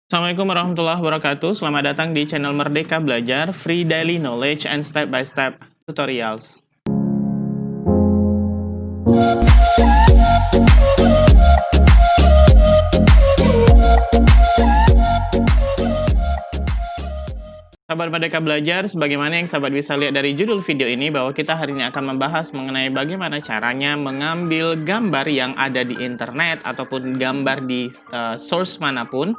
Assalamualaikum warahmatullahi wabarakatuh. Selamat datang di channel Merdeka Belajar, free daily knowledge and step-by-step tutorials. Sahabat Merdeka Belajar, sebagaimana yang sahabat bisa lihat dari judul video ini, bahwa kita hari ini akan membahas mengenai bagaimana caranya mengambil gambar yang ada di internet ataupun gambar di source manapun.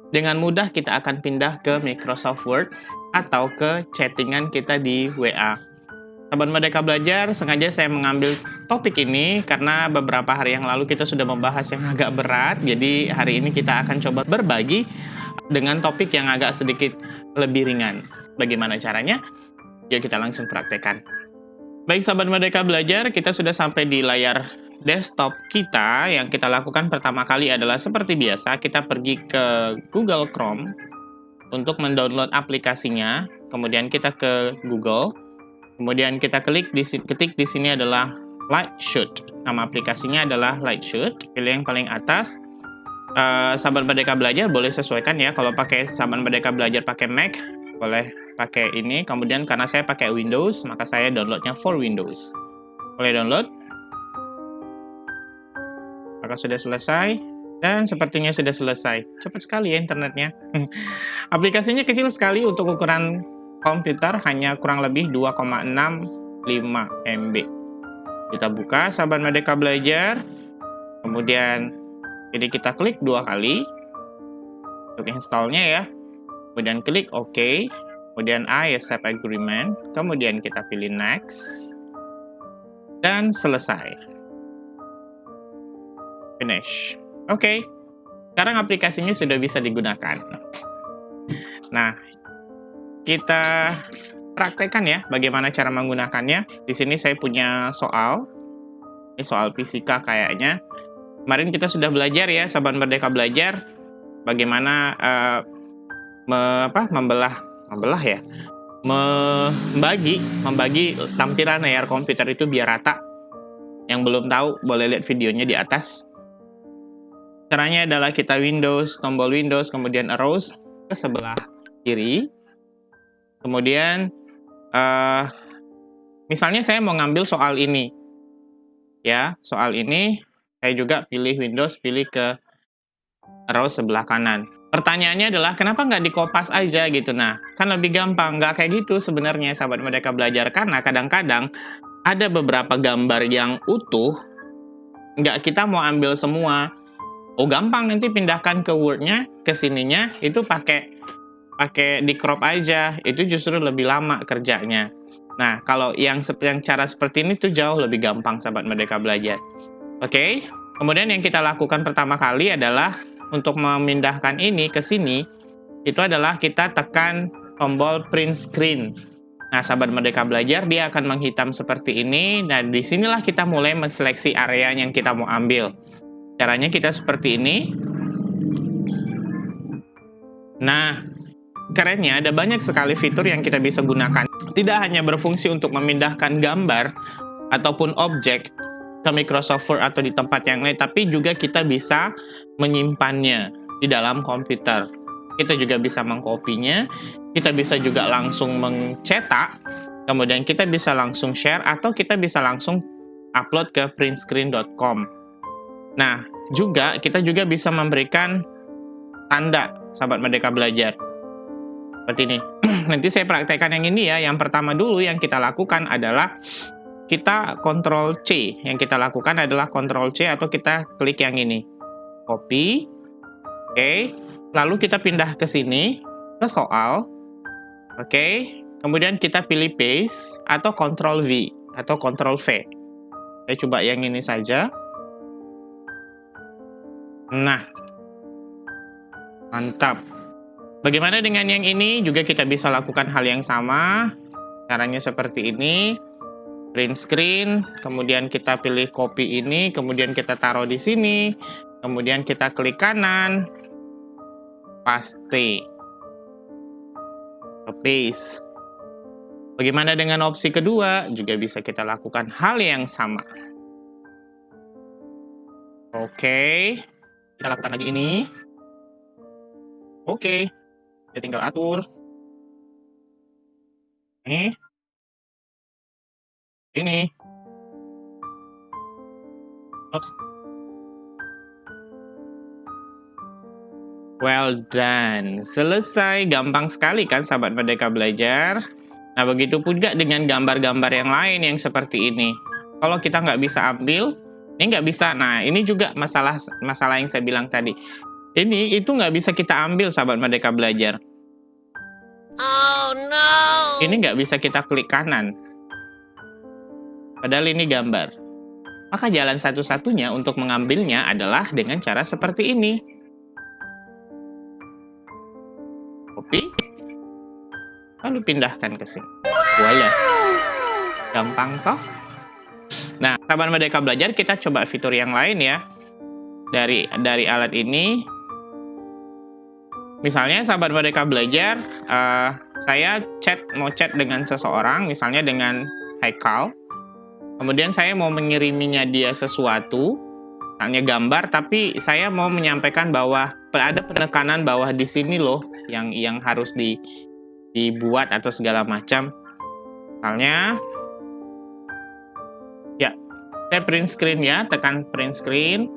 Dengan mudah kita akan pindah ke Microsoft Word atau ke chattingan kita di WA. Sahabat Merdeka Belajar, sengaja saya mengambil topik ini karena beberapa hari yang lalu kita sudah membahas yang agak berat. Jadi hari ini kita akan coba berbagi dengan topik yang agak sedikit lebih ringan. Bagaimana caranya? Yuk kita langsung praktekkan. Baik sahabat Merdeka Belajar, kita sudah sampai di layar desktop kita. Yang kita lakukan pertama kali adalah seperti biasa, kita pergi ke Google Chrome untuk mendownload aplikasinya. Kemudian kita ke Google. Kemudian kita ketik di sini adalah Lightshoot. Nama aplikasinya adalah Lightshoot. Pilih yang paling atas. Sahabat Merdeka Belajar boleh sesuaikan ya. Kalau pakai sahabat Merdeka Belajar pakai Mac, boleh pakai ini. Kemudian karena saya pakai Windows, maka saya downloadnya for Windows. Boleh download. Maka sudah selesai. Dan sepertinya sudah selesai. Cepat sekali ya internetnya. Aplikasinya kecil sekali untuk ukuran komputer, hanya kurang lebih 2,65 MB. Kita buka sahabat Merdeka Belajar. Kemudian jadi kita klik 2 kali untuk installnya ya. Kemudian klik OK. Kemudian I accept agreement. Kemudian kita pilih next. Dan selesai. Finish. Oke. Sekarang aplikasinya sudah bisa digunakan. Nah, kita praktekkan ya bagaimana cara menggunakannya. Di sini saya punya soal. Ini soal fisika kayaknya. Kemarin kita sudah belajar ya, sahabat Merdeka Belajar, bagaimana membagi tampilan layar komputer itu biar rata. Yang belum tahu boleh lihat videonya di atas. Caranya adalah kita tombol Windows, kemudian arrows ke sebelah kiri. Kemudian misalnya saya mau ngambil soal ini. Ya, soal ini saya juga pilih Windows, pilih ke arrow sebelah kanan. Pertanyaannya adalah kenapa nggak dikopas aja gitu? Nah, kan lebih gampang. Nggak kayak gitu sebenarnya sahabat Merdeka Belajar. Karena kadang-kadang ada beberapa gambar yang utuh, nggak kita mau ambil semua. Oh gampang, nanti pindahkan ke Word-nya, ke sininya, itu pakai di crop aja. Itu justru lebih lama kerjanya. Nah, kalau yang cara seperti ini tuh jauh lebih gampang sahabat Merdeka Belajar. Oke, kemudian yang kita lakukan pertama kali adalah untuk memindahkan ini ke sini, itu adalah kita tekan tombol print screen. Nah, sahabat Merdeka Belajar, dia akan menghitam seperti ini. Dan disinilah kita mulai menseleksi area yang kita mau ambil. Caranya kita seperti ini. Nah, kerennya ada banyak sekali fitur yang kita bisa gunakan. Tidak hanya berfungsi untuk memindahkan gambar ataupun objek ke Microsoft Word atau di tempat yang lain, tapi juga kita bisa menyimpannya di dalam komputer. Kita juga bisa mengkopinya, kita bisa juga langsung mencetak, kemudian kita bisa langsung share, atau kita bisa langsung upload ke printscreen.com. Nah, kita juga bisa memberikan tanda, sahabat Merdeka Belajar. Seperti ini. Nanti saya praktekkan yang ini ya. Yang pertama dulu yang kita lakukan adalah kita Ctrl C. Yang kita lakukan adalah Ctrl C atau kita klik yang ini. Copy. Oke. Lalu kita pindah ke sini, ke soal. Oke. Kemudian kita pilih paste atau Ctrl V atau Ctrl V. Saya coba yang ini saja. Nah. Mantap. Bagaimana dengan yang ini? Juga kita bisa lakukan hal yang sama. Caranya seperti ini. Print screen, kemudian kita pilih copy ini, kemudian kita taruh di sini, kemudian kita klik kanan, paste, paste. Bagaimana dengan opsi kedua? Juga bisa kita lakukan hal yang sama. Oke, kita lakukan lagi ini. Oke, kita tinggal atur. Ini. Ops. Well done. Selesai. Gampang sekali kan sahabat Merdeka Belajar? Nah, begitu juga dengan gambar-gambar yang lain yang seperti ini. Kalau kita nggak bisa ambil, ini nggak bisa. Nah, ini juga masalah yang saya bilang tadi. Itu nggak bisa kita ambil sahabat Merdeka Belajar. Oh no! Ini nggak bisa kita klik kanan. Padahal ini gambar. Maka jalan satu-satunya untuk mengambilnya adalah dengan cara seperti ini. Copy. Lalu pindahkan ke sini. Voila. Gampang toh? Nah, sahabat Merdeka Belajar, kita coba fitur yang lain ya. Dari alat ini. Misalnya sahabat Merdeka Belajar, saya mau chat dengan seseorang, misalnya dengan Haikal. Kemudian saya mau mengiriminya dia sesuatu, misalnya gambar, tapi saya mau menyampaikan bahwa ada penekanan bahwa di sini loh yang harus dibuat atau segala macam. Misalnya, ya, saya print screen ya, tekan print screen.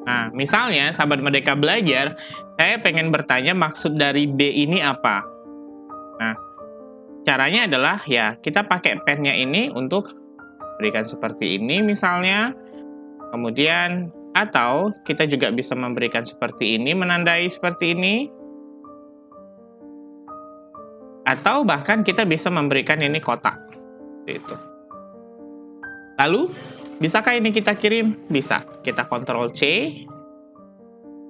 Nah, misalnya sahabat Merdeka Belajar, saya pengen bertanya maksud dari B ini apa. Nah, caranya adalah ya kita pakai pennya ini untuk berikan seperti ini misalnya. Kemudian, atau kita juga bisa memberikan seperti ini, menandai seperti ini. Atau bahkan kita bisa memberikan ini kotak. Itu. Lalu, bisakah ini kita kirim? Bisa. Kita Ctrl C.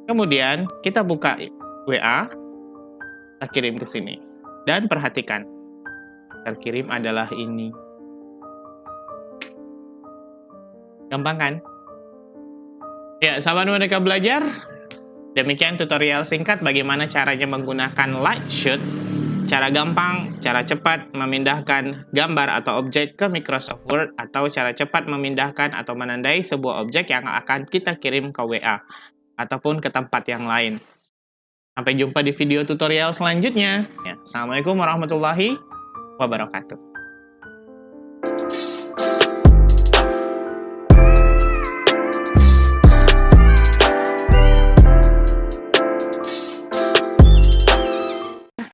Kemudian, kita buka WA. Kita kirim ke sini. Dan perhatikan. Terkirim adalah ini. Gampang kan? Ya, sahabat Merdeka Belajar. Demikian tutorial singkat bagaimana caranya menggunakan Lightshoot. Cara gampang, cara cepat memindahkan gambar atau objek ke Microsoft Word, atau cara cepat memindahkan atau menandai sebuah objek yang akan kita kirim ke WA ataupun ke tempat yang lain. Sampai jumpa di video tutorial selanjutnya. Ya, Assalamualaikum warahmatullahi wabarakatuh.